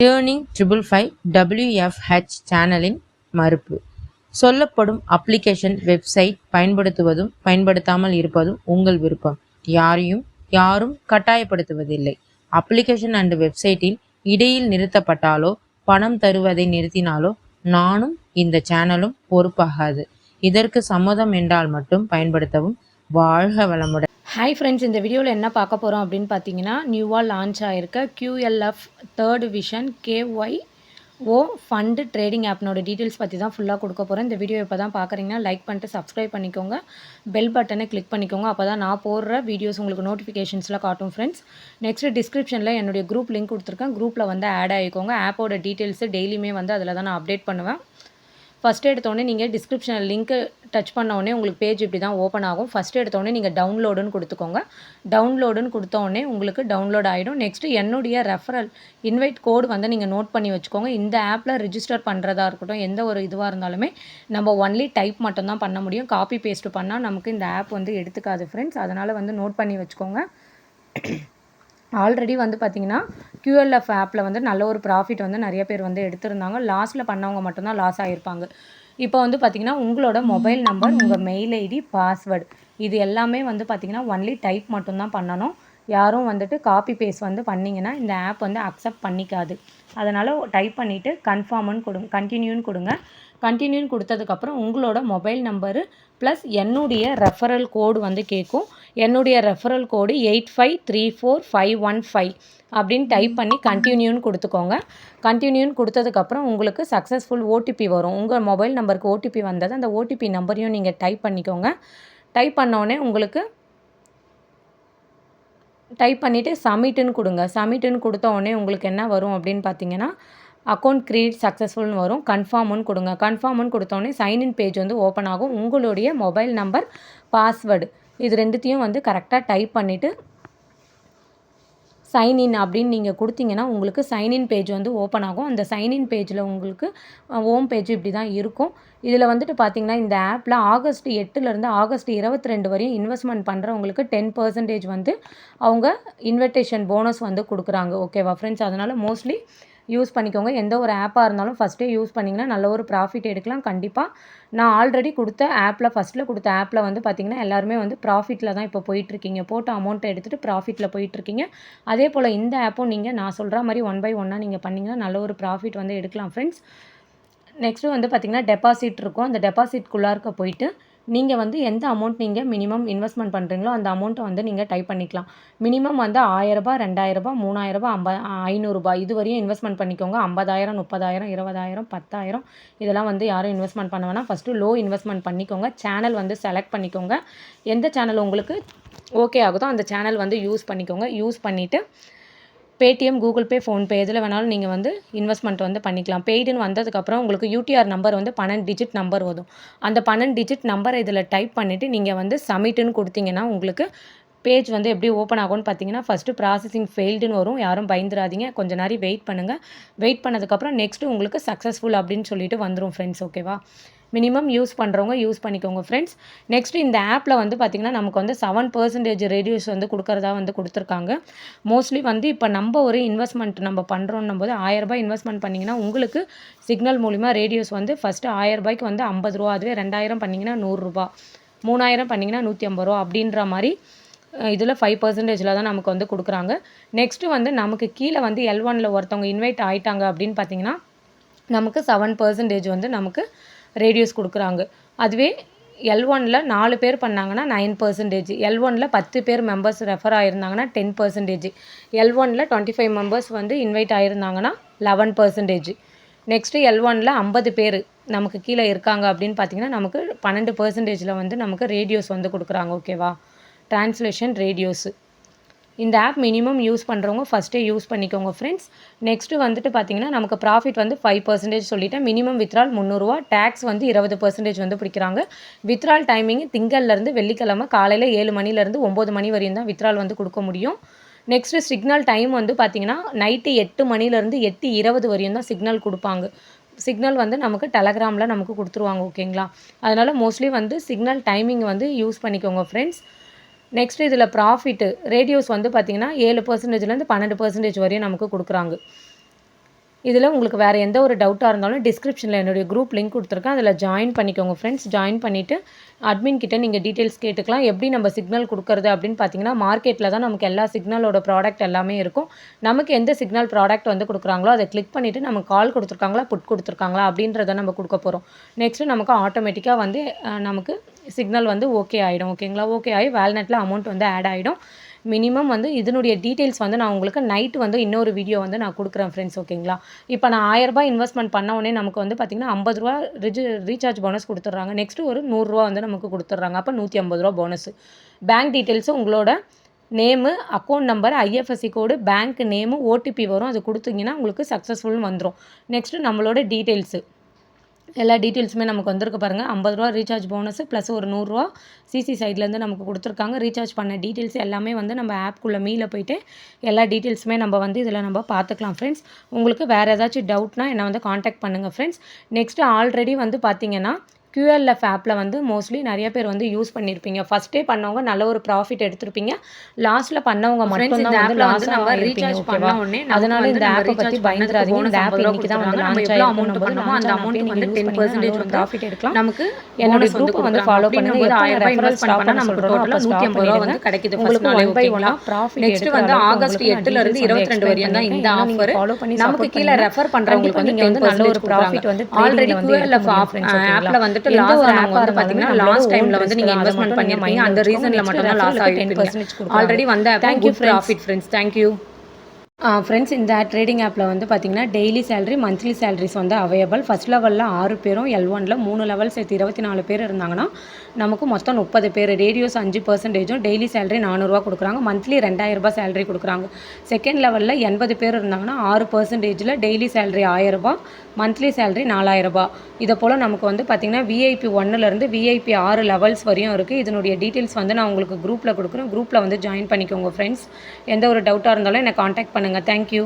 Turning 555 WFH சேனலின் மறுப்பு. சொல்லப்படும் அப்ளிகேஷன் வெப்சைட் பயன்படுத்துவதும் பயன்படுத்தாமல் இருப்பதும் உங்கள் விருப்பம். யாரும் கட்டாயப்படுத்துவதில்லை. அப்ளிகேஷன் அண்ட் வெப்சைட்டில் இடையில் நிறுத்தப்பட்டாலோ பணம் தருவதை நிறுத்தினாலோ நானும் இந்த சேனலும் பொறுப்பாகாது. இதற்கு சம்மதம் என்றால் மட்டும் பயன்படுத்தவும். வாழ்க வளமுடன். ஹாய் ஃப்ரெண்ட்ஸ், இந்த வீடியோவில் என்ன பார்க்க போகிறோம் அப்படின்னு பார்த்தீங்கன்னா, நியூவாக லான்ச் ஆகிருக்க QLF third vision KYO fund trading ஆப்னோட டீட்டெயில்ஸ் பற்றி தான் ஃபுல்லாக கொடுக்க போகிறேன். இந்த வீடியோ இப்போ தான் பார்க்குறீங்கன்னா லைக் பண்ணிட்டு சப்ஸ்கிரைப் பண்ணிக்கோங்க, பெல் பட்டனை கிளிக் பண்ணிக்கோங்க. அப்போ தான் நான் போடுற வீடியோஸ் உங்களுக்கு நோட்டிஃபிகேஷன்ஸில் காட்டும் ஃப்ரெண்ட்ஸ். நெக்ஸ்ட்டு டிஸ்கிரிப்ஷனில் என்னுடைய குரூப் லிங்க் கொடுத்துருக்கேன். குரூப்பில் வந்து ஆட் ஆகிக்கோங்க. ஆப்போட டீட்டெயில்ஸு டெய்லியுமே வந்து அதில் தான் நான் அப்டேட் பண்ணுவேன். ஃபஸ்ட்டு எடுத்தோடனே நீங்கள் டிஸ்கிரிப்ஷனில் லிங்க்கு டச் பண்ணோடனே உங்களுக்கு பேஜ் இப்படி தான் ஓப்பன் ஆகும். ஃபஸ்ட்டு எடுத்தோடனே நீங்கள் டவுன்லோடுன்னு கொடுத்துக்கோங்க. டவுன்லோடுன்னு கொடுத்தோடனே உங்களுக்கு டவுன்லோட் ஆகிடும். நெக்ஸ்ட்டு என்னுடைய ரெஃபரல் இன்வைட் கோடு வந்து நீங்கள் நோட் பண்ணி வச்சுக்கோங்க. இந்த ஆப்பில் ரிஜிஸ்டர் பண்ணுறதா இருக்கட்டும், எந்த ஒரு இதுவாக இருந்தாலுமே நம்ம ஒன்லி டைப் மட்டும்தான் பண்ண முடியும். காப்பி பேஸ்ட்டு பண்ணால் நமக்கு இந்த ஆப் வந்து எடுத்துக்காது ஃப்ரெண்ட்ஸ். அதனால் வந்து நோட் பண்ணி வச்சுக்கோங்க. ஆல்ரெடி வந்து பார்த்திங்கன்னா QLF ஆப்பில் வந்து நல்ல ஒரு ப்ராஃபிட் வந்து நிறைய பேர் வந்து எடுத்திருந்தாங்க. லாஸ்ட்டில் பண்ணவங்க மட்டும்தான் லாஸ் ஆகியிருப்பாங்க. இப்போ வந்து பார்த்திங்கன்னா உங்களோட மொபைல் நம்பர், உங்கள் மெயில் ஐடி, பாஸ்வேர்டு இது எல்லாமே வந்து பார்த்திங்கன்னா ஒன்லி டைப் மட்டும்தான் பண்ணணும். யாரும் வந்துட்டு காப்பி பேஸ்ட் வந்து பண்ணிங்கன்னா இந்த ஆப் வந்து அக்செப்ட் பண்ணிக்காது. அதனால் டைப் பண்ணிவிட்டு கண்டினியூன்னு கொடுங்க. கண்டினியூன்னு கொடுத்ததுக்கப்புறம் உங்களோட மொபைல் நம்பரு ப்ளஸ் என்னுடைய ரெஃபரல் கோடு வந்து கேட்கும். என்னுடைய ரெஃபரல் கோடு 8534515 அப்படின்னு டைப் பண்ணி கண்டினியூன்னு கொடுத்துக்கோங்க. கண்டினியூன்னு கொடுத்ததுக்கப்புறம் உங்களுக்கு சக்ஸஸ்ஃபுல் OTP வரும். உங்கள் மொபைல் நம்பருக்கு OTP வந்தது. அந்த OTP நம்பரையும் நீங்கள் டைப் பண்ணிக்கோங்க. டைப் பண்ணோடனே உங்களுக்கு டைப் பண்ணிவிட்டு சப்மிட்டுன்னு கொடுங்க. சப்மிட்டுன்னு கொடுத்த உடனே உங்களுக்கு என்ன வரும் அப்படின்னு பார்த்தீங்கன்னா, அக்கௌண்ட் க்ரியேட் சக்ஸஸ்ஃபுல்னு வரும். கன்ஃபார்முன்னு கொடுங்க. கன்ஃபார்முன்னு கொடுத்தோடனே சைன்இன் பேஜ் வந்து ஓப்பன் ஆகும். உங்களுடைய மொபைல் நம்பர், பாஸ்வேர்டு இது ரெண்டுத்தையும் வந்து கரெக்டாக டைப் பண்ணிவிட்டு சைன்இன் அப்படின்னு நீங்கள் கொடுத்தீங்கன்னா உங்களுக்கு சைன்இன் பேஜ் வந்து ஓப்பன் ஆகும். அந்த சைன்இன் பேஜில் உங்களுக்கு ஹோம் பேஜ் இப்படி தான் இருக்கும். இதில் வந்துட்டு பார்த்திங்கன்னா இந்த ஆப்பில் ஆகஸ்ட் 8லேருந்து ஆகஸ்ட் 22 வரையும் இன்வெஸ்ட்மெண்ட் பண்ணுறவங்களுக்கு 10% வந்து அவங்க இன்விடேஷன் போனஸ் வந்து கொடுக்குறாங்க. ஓகேவா ஃப்ரெண்ட்ஸ்? அதனால் மோஸ்ட்லி யூஸ் பண்ணிக்கோங்க. எந்த ஒரு ஆப்பாக இருந்தாலும் ஃபஸ்ட்டே யூஸ் பண்ணிங்கன்னா நல்ல ஒரு ப்ராஃபிட் எடுக்கலாம் கண்டிப்பாக. நான் ஆல்ரெடி கொடுத்த ஆப்பில் ஃபஸ்ட்டில் கொடுத்த ஆப்பில் வந்து பார்த்திங்கன்னா எல்லாருமே வந்து ப்ராஃபிட்டில் தான் இப்போ போயிட்டுருக்கீங்க. போட்ட அமௌண்ட்டை எடுத்துகிட்டு ப்ராஃபிட்டில் போயிட்டுருக்கீங்க. அதே போல் இந்த ஆப்பும் நான் சொல்கிற மாதிரி 1 by 1 நீங்கள் பண்ணிங்கன்னா நல்ல ஒரு ப்ராஃபிட் வந்து எடுக்கலாம் ஃப்ரெண்ட்ஸ். நெக்ஸ்ட்டு வந்து பார்த்திங்கன்னா டெபாசிட் இருக்கும். அந்த டெபாசிட்குள்ளார்க்க போயிட்டு நீங்கள் வந்து எந்த அமௌண்ட் நீங்கள் மினிமம் இன்வெஸ்ட்மெண்ட் பண்ணுறீங்களோ அந்த அமௌண்ட்டை வந்து நீங்கள் டைப் பண்ணிக்கலாம். மினிமம் வந்து ரூ. 1000, ரூ. 2000, ரூ. 3000, ரூ. 500 இது வரையும் இன்வெஸ்ட்மெண்ட் பண்ணிக்கோங்க. 50,000, 30,000, 20,000, 10,000 இதெல்லாம் வந்து யாரும் இன்வெஸ்ட்மெண்ட் பண்ண வேணாம். ஃபஸ்ட்டு லோ இன்வெஸ்ட்மெண்ட் பண்ணிக்கோங்க. சேனல் வந்து செலக்ட் பண்ணிக்கோங்க. எந்த சேனல் உங்களுக்கு ஓகே ஆகுதோ அந்த சேனல் வந்து யூஸ் பண்ணிக்கோங்க. யூஸ் பண்ணிவிட்டு பேடிஎம், கூகுள் பே, ஃபோன்பே எதில் வேணாலும் நீங்கள் வந்து இன்வெஸ்ட்மெண்ட் வந்து பண்ணிக்கலாம். பெய்டுன்னு வந்ததுக்கப்புறம் உங்களுக்கு UTR நம்பர் வந்து 12 டிஜிட் நம்பர் வரும். அந்த 12 டிஜிட் நம்பரை இதில் டைப் பண்ணிவிட்டு நீங்கள் வந்து சப்மிட்டுன்னு கொடுத்தீங்கன்னா உங்களுக்கு பேஜ் வந்து எப்படி ஓப்பன் ஆகும்னு பார்த்தீங்கன்னா, ஃபஸ்ட்டு ப்ராசஸிங் ஃபெயில்டுன்னு வரும். யாரும் பயந்துடாதீங்க. கொஞ்சம் நேரம் வெயிட் பண்ணுங்கள். வெயிட் பண்ணதுக்கப்புறம் நெக்ஸ்ட்டு உங்களுக்கு சக்ஸஸ்ஃபுல் அப்படின்னு சொல்லிட்டு வந்துடும் ஃப்ரெண்ட்ஸ். ஓகேவா? மினிமம் யூஸ் பண்ணுறவங்க யூஸ் பண்ணிக்கோங்க ஃப்ரெண்ட்ஸ். நெக்ஸ்ட்டு இந்த ஆப்பில் வந்து பார்த்திங்கன்னா நமக்கு வந்து 7% ரேடியோஸ் வந்து கொடுக்குறதா வந்து கொடுத்துருக்காங்க. மோஸ்ட்லி வந்து இப்போ நம்ம ஒரு இன்வெஸ்ட்மெண்ட் நம்ம பண்ணுறோன்னும் போது ரூ. 1000 இன்வெஸ்ட்மெண்ட் பண்ணிங்கன்னா உங்களுக்கு சிக்னல் மூலிமா ரேடியோஸ் வந்து ஃபஸ்ட்டு ரூ. 1000 வந்து ரூ. 50. அதுவே 2000 பண்ணிங்கன்னா ரூ. 100, 3000 பண்ணிங்கன்னா ரூ. 150 அப்படின்ற மாதிரி இதில் 5%ல் தான் நமக்கு வந்து கொடுக்குறாங்க. நெக்ஸ்ட்டு வந்து நமக்கு கீழே வந்து L1ல் ஒருத்தவங்க இன்வைட் ஆகிட்டாங்க அப்படின்னு பார்த்திங்கன்னா நமக்கு 7% வந்து நமக்கு ரேடியோஸ் கொடுக்குறாங்க. அதுவே L1ல் 4 பேர் பண்ணாங்கன்னா 9%, L1ல் 10 பேர் மெம்பர்ஸ் ரெஃபர் ஆகிருந்தாங்கன்னா 10%, L1ல் 25 மெம்பர்ஸ் வந்து இன்வைட் ஆகிருந்தாங்கன்னா 11%. நெக்ஸ்ட்டு L1ல் 50 பேர் நமக்கு கீழே இருக்காங்க அப்படின்னு பார்த்திங்கன்னா நமக்கு 12%ல் வந்து நமக்கு ரேடியோஸ் வந்து கொடுக்குறாங்க. ஓகேவா? ட்ரான்ஸ்லேஷன் ரேடியோஸு. இந்த ஆப் மினிமம் யூஸ் பண்ணுறவங்க ஃபஸ்ட்டே யூஸ் பண்ணிக்கோங்க ஃப்ரெண்ட்ஸ். நெக்ஸ்ட்டு வந்துட்டு பார்த்திங்கன்னா நமக்கு ப்ராஃபிட் வந்து 5% சொல்லிவிட்டேன். மினிமம் வித்ரால் ரூ. 300, டேக்ஸ் வந்து 20% வந்து பிடிக்கிறாங்க. வித்ரால் டைமிங் திங்கள்லேருந்து வெள்ளிக்கிழமை காலையில் 7 மணிலேருந்து 9 மணி வரையும் தான் வித்ரால் வந்து கொடுக்க முடியும். நெக்ஸ்ட்டு சிக்னல் டைம் வந்து பார்த்திங்கன்னா நைட்டு 8 மணிலேருந்து 8:20 வரையும் தான் சிக்னல் கொடுப்பாங்க. சிக்னல் வந்து நமக்கு டெலகிராமில் நமக்கு கொடுத்துருவாங்க. ஓகேங்களா? அதனால் மோஸ்ட்லி வந்து சிக்னல் டைமிங் வந்து யூஸ் பண்ணிக்கோங்க ஃப்ரெண்ட்ஸ். நெக்ஸ்ட்டு இதில் ப்ராஃபிட்டு ரேடியோஸ் வந்து பார்த்திங்கன்னா 7%லேருந்து 12% வரையும் நமக்கு கொடுக்குறாங்க. இதில் உங்களுக்கு வேறு எந்த ஒரு டவுட்டாக இருந்தாலும் டிஸ்கிரிப்ஷனில் என்னுடைய குரூப் லிங்க் கொடுத்துருக்கேன். அதில் ஜாயின் பண்ணிக்கோங்க ஃப்ரெண்ட்ஸ். ஜாயின் பண்ணிவிட்டு அட்மின் கிட்ட நீங்கள் டீட்டெயில்ஸ் கேட்டுக்கலாம். எப்படி நம்ம சிக்னல் கொடுக்குறது அப்படின்னு பார்த்தீங்கன்னா, மார்க்கெட்டில் தான் நமக்கு எல்லா சிக்னலோட ப்ராடக்ட் எல்லாமே இருக்கும். நமக்கு எந்த சிக்னல் ப்ராடக்ட் வந்து கொடுக்குறாங்களோ அதை கிளிக் பண்ணிவிட்டு நம்ம கால் கொடுத்துருக்காங்களா, புட் கொடுத்துருக்காங்களா அப்படின்றத நம்ம கொடுக்க போகிறோம். நெக்ஸ்ட்டு நமக்கு ஆட்டோமேட்டிக்காக வந்து நமக்கு சிக்னல் வந்து ஓகே ஆகிடும். ஓகேங்களா? ஓகே ஆகி வேல்நெட்டில் அமௌண்ட் வந்து ஆட் ஆகிடும். மினிமம் வந்து இதனுடைய டீட்டெயில்ஸ் வந்து நான் உங்களுக்கு நைட்டு வந்து இன்னொரு வீடியோ வந்து நான் கொடுக்குறேன் ஃப்ரெண்ட்ஸ். ஓகேங்களா? இப்போ நான் 1000 ரூபாய் இன்வெஸ்ட்மெண்ட் பண்ண உடனே நமக்கு வந்து பார்த்திங்கன்னா 50 ரூபா ரீசார்ஜ் போனஸ் கொடுத்துட்றாங்க. நெக்ஸ்ட்டு ஒரு 100 ரூபா வந்து நமக்கு கொடுத்துட்றாங்க. அப்போ 150 ரூபா போனஸ். பேங்க் டீட்டெயில்ஸு உங்களோட நேமு, அக்கௌண்ட் நம்பர், ஐஎஃப்எஸ்சி கோடு, பேங்க் நேமு, ஓடிபி வரும். அது கொடுத்தீங்கன்னா உங்களுக்கு சக்ஸஸ்ஃபுல்னு வந்துடும். நெக்ஸ்ட்டு நம்மளோட டீட்டெயில்ஸு எல்லா டீட்டெயில்ஸுமே நமக்கு வந்திருக்கு பாருங்கள். 50 ரூபா ரீசார்ஜ் போனஸ் ப்ளஸ் ஒரு 100 ரூபா சிசி சைட்லேருந்து நமக்கு கொடுத்துருக்காங்க. ரீசார்ஜ் பண்ண டீட்டெயில்ஸ் எல்லாமே வந்து நம்ம ஆப்குள்ளே மீல போய்ட்டு எல்லா டீட்டெயில்ஸுமே நம்ம வந்து இதில் நம்ம பார்த்துக்கலாம் ஃப்ரெண்ட்ஸ். உங்களுக்கு வேறு ஏதாச்சும் டவுட்னா என்னை வந்து காண்டாக்ட் பண்ணுங்கள் ஃப்ரெண்ட்ஸ். நெக்ஸ்ட்டு ஆல்ரெடி வந்து பார்த்திங்கன்னா QLF ஆப்பில் வந்து மோஸ்ட்லி நிறைய பேர் வந்து யூஸ் பண்ணியிருப்பீங்க. ஃபஸ்ட்டே பண்ணவங்க நல்ல ஒரு ப்ராஃபிட் எடுத்திருப்பீங்க. லாஸ்ட்டில் பண்ணவங்க மட்டும் தான் வந்து லாஸ்ட் நம்ம ரீசார்ஜ் பண்ண உடனே அதனால இந்த ஆப்பை பற்றி பயந்துடாதீங்க. இந்த ஆப் இன்னைக்கு தான் வந்து லான்ச் ஆகிருக்கும் போது அந்த அமௌண்ட் வந்து 10% வந்து ப்ராஃபிட் எடுக்கலாம். நமக்கு என்னோட குரூப்பை வந்து ஃபாலோ பண்ணுங்க. 1000 ரூபாய் இன்வெஸ்ட் பண்ணா நமக்கு டோட்டலாக 150 ரூபா வந்து கிடைக்குது. உங்களுக்கு 1 by 1 ப்ராஃபிட். நெக்ஸ்ட் வந்து ஆகஸ்ட் 8ல இருந்து 22 வரையும் தான் இந்த ஆஃபர். நமக்கு கீழே ரெஃபர் பண்றவங்களுக்கு வந்து நீங்க வந்து நல்ல ஒரு ப்ராஃபிட் வந்து ஆல்ரெடி QLF ஆப்ல வந்துட்டு லாஸ்ட் ஆப் வந்து பாத்தீங்கன்னா லாஸ்ட் டைம்ல வந்து நீங்க இன்வெஸ்ட்மென்ட் பண்ணிருப்பீங்க. அந்த ரீசன்ல மட்டும் தான் லாஸ் ஆகிருப்பீங்க. ஆல்ரெடி வந்த app good profit friends. Thank you friends. இந்த ட்ரேடிங் ஆப்பில் வந்து பார்த்திங்கன்னா டெய்லி சேலரி, மந்த்லி சேலரிஸ் வந்து அவைலபிள். ஃபஸ்ட் லெவலில் 6 பேரும், L1ல் 3 லெவல் சேர்த்து 24 பேர் இருந்தாங்கன்னா நமக்கு மொத்தம் 30 பேர். ரேடியோஸ் 5%, டெய்லி சேலரி 400 ரூபா கொடுக்குறாங்க. மந்த்லி 2000 ரூபாய் சேலரி கொடுக்குறாங்க. செகண்ட் லெவலில் 80 பேர் இருந்தாங்கன்னா 6%, டெய்லி சேலரி 1000 ரூபா, மந்த்லி சேலரி 4000 ரூபா. இதை போல் நமக்கு வந்து பார்த்திங்கன்னா VIP 1லேருந்து VIP 6 லெவல்ஸ் வரையும் இருக்குது. இதனுடைய டீட்டெயில்ஸ் வந்து நான் உங்களுக்கு குரூப்பில் கொடுக்குறேன். குரூப்பில் வந்து ஜாயின் பண்ணிக்கோங்க ஃப்ரெண்ட்ஸ். எந்த ஒரு டவுட்டாக இருந்தாலும் என்னை காண்டாக்ட் பண்ணுங்கள். Thank you.